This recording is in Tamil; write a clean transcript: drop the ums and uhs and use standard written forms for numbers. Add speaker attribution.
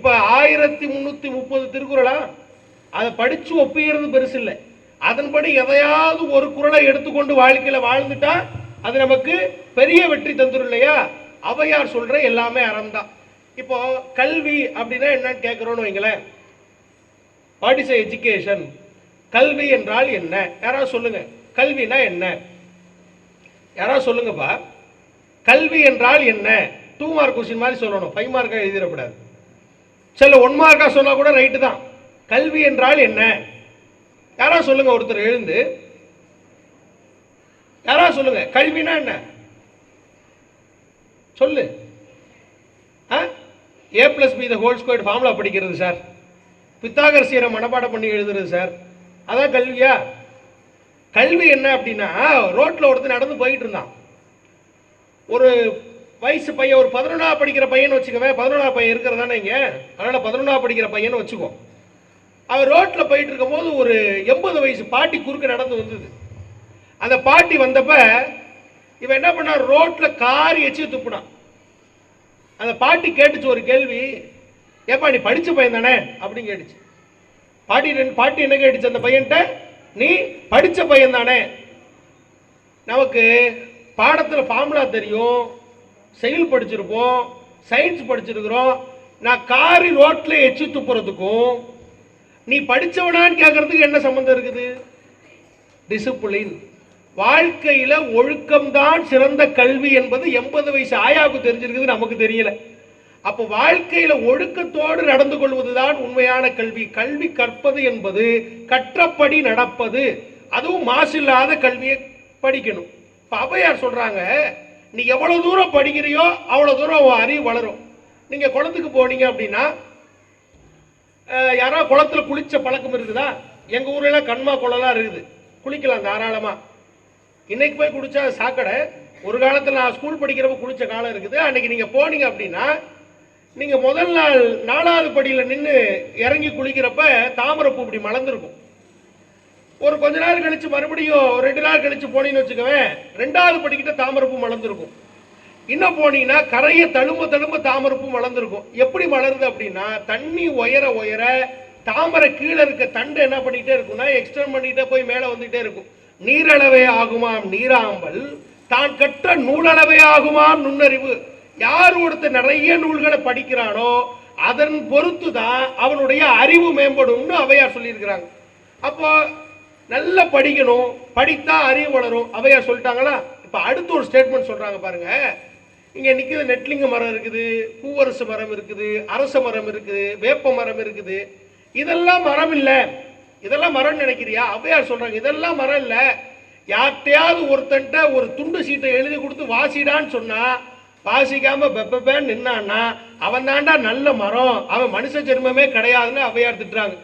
Speaker 1: இப்ப 1330 திருக்குறளா அதை படிச்சு ஒப்பிக்கிறது பெருசு இல்லை. அதன்படி எதையாவது ஒரு குறளை எடுத்துக்கொண்டு வாழ்க்கையில வாழ்ந்துட்டா அது நமக்கு பெரிய வெற்றி தந்துரும் இல்லையா? ஔவையார் சொல்ற எல்லாமே அறம்தான். இப்போ கல்வி அப்படின்னா என்னன்னு கேட்கிறோம்னு வைங்களேன். What is education? கல்வி என்றால் என்ன? யாராவது சொல்லுங்க. கல்வினா என்ன? யாராவது சொல்லுங்கப்பா. கல்வி என்றால் என்ன? 2 மார்க் கொஸ்டின் மாதிரி சொல்லணும், 5 மார்க்கா எழுதிடக்கூடாது. சில 1 மார்க்கா சொன்னா கூட ரைட்டு தான். கல்வி என்றால் என்ன? யாராவது சொல்லுங்க. ஒருத்தர் எழுந்து யாராவது சொல்லுங்க. கல்வினா என்ன சொல்லு. a plus b the whole squared formula படிக்கிறது சார். பித்தாகரசியரை மனப்பாடம் பண்ணி எழுதுறது சார். அதான் கல்வியா? கல்வி என்ன அப்படின்னா, ரோட்ல ஒருத்தர் நடந்து போயிட்டு இருந்தான். ஒரு வயசு பையன், ஒரு 11ஆவது படிக்கிற பையன் வச்சுக்கவே. 11ஆவது பையன் இருக்கிறதானே இங்க, அதனால 11ஆவது படிக்கிற பையன் வச்சுக்கோ. அவர் ரோட்ல போயிட்டு இருக்கும் போது ஒரு 80 வயசு பாட்டி குறுக்க நடந்து வந்தது. அந்த பாட்டி வந்தப்ப இவன் என்ன பண்ணா, ரோட்ல காரி எச்சி துப்புனான். அந்த பாட்டி கேட்டுச்சு ஒரு கேள்வி, ஏப்பா நீ படிச்ச பையன் தானே அப்படின்னு கேட்டுச்சு. பாட்டி என்ன கேட்டுச்சு அந்த பையன்கிட்ட, நீ படிச்ச பையன் தானே? நமக்கு பாடத்தில் ஃபார்முலா தெரியும், செயல் படிச்சிருப்போம், சயின்ஸ் படிச்சிருக்கிறோம். நான் காரி ரோட்ல எச்சி துப்புறதுக்கும் நீ படிச்சவனான்னு கேட்கறதுக்கு என்ன சம்பந்தம் இருக்குது? டிசிப்ளின். வாழ்க்கையில ஒழுக்கம்தான் சிறந்த கல்வி என்பது 80 வயசு ஆயாவுக்கு தெரிஞ்சிருக்குது, நமக்கு தெரியல. அப்போ வாழ்க்கையில ஒழுக்கத்தோடு நடந்து கொள்வதுதான் உண்மையான கல்வி. கல்வி கற்பது என்பது கற்றபடி நடப்பது, அதுவும் மாசில்லாத கல்வியை படிக்கணும். இப்ப ஔவையார் சொல்றாங்க, நீ எவ்வளவு தூரம் படிக்கிறியோ அவ்வளவு தூரம் உன் அறிவு வளரும். நீங்க குளத்துக்கு போனீங்க அப்படின்னா, யாராவது குளத்துல குளிச்ச பழக்கம் இருக்குதா? எங்க ஊர்ல எல்லாம் கண்மா குளம்லாம் இருக்குது, குளிக்கலாம் தாராளமா. இன்னைக்கு போய் குடிச்சா சாக்கடை. ஒரு காலத்தில் நான் ஸ்கூல் படிக்கிறப்ப குளிச்ச காலம் இருக்குது. அன்னைக்கு நீங்க போனீங்க அப்படின்னா, நீங்க முதல் நாள் 4வது படியில நின்று இறங்கி குளிக்கிறப்ப தாமரைப்பூ இப்படி மலர்ந்துருக்கும். ஒரு கொஞ்ச நாள் கழிச்சு மறுபடியும் 2 நாள் கழிச்சு போனீங்கன்னு வச்சுக்கவேன், 2வது படிக்கிட்ட தாமரைப்பூ மலர்ந்துருக்கும். இன்னும் போனீங்கன்னா கரையை தழும்ப தழும்ப தாமரைப்பூ மலர்ந்துருக்கும். எப்படி மலருது அப்படின்னா, தண்ணி உயர உயர தாமரை கீழே இருக்க தண்டு என்ன பண்ணிட்டே இருக்கும்னா, எக்ஸ்டெண்ட் பண்ணிட்டே போய் மேலே வந்துட்டே இருக்கும். நீரளவே ஆகுமாம் நீராம்பல், தான் கற்ற நூலளவே ஆகுமாம் நுண்ணறிவு. யார் ஒருத்தர் நிறைய நூல்களை படிக்கிறானோ அதன் பொறுத்து தான் அவனுடைய அறிவு மேம்படும்னு ஔவையார் சொல்லியிருக்கிறாங்க. அப்போ நல்லா படிக்கணும், படித்தா அறிவு வளரும். ஔவையார் சொல்லிட்டாங்களா? இப்ப அடுத்து ஒரு ஸ்டேட்மெண்ட் சொல்றாங்க பாருங்க. இங்க நிக்கிற நெட்லிங்க மரம் இருக்குது, பூவரசு மரம் இருக்குது, அரச மரம் இருக்குது, வேப்ப மரம் இருக்குது. இதெல்லாம் மரம் இல்ல, இதெல்லாம் மரம் நினைக்கிறியா? ஔவையார் சொல்றாங்க, இதெல்லாம் மரம் இல்ல. யார்கிட்டயாவது ஒருத்தன்ட்ட ஒரு துண்டு சீட்டை எழுதி கொடுத்து வாசிடான்னு சொன்னா வாசிக்காம பெப்பேன்னு நின்னான்னா அவன் தாண்டா நல்ல மரம், அவன் மனுஷ ஜென்மமே கிடையாதுன்னு ஔவையார் திட்டுறாங்க.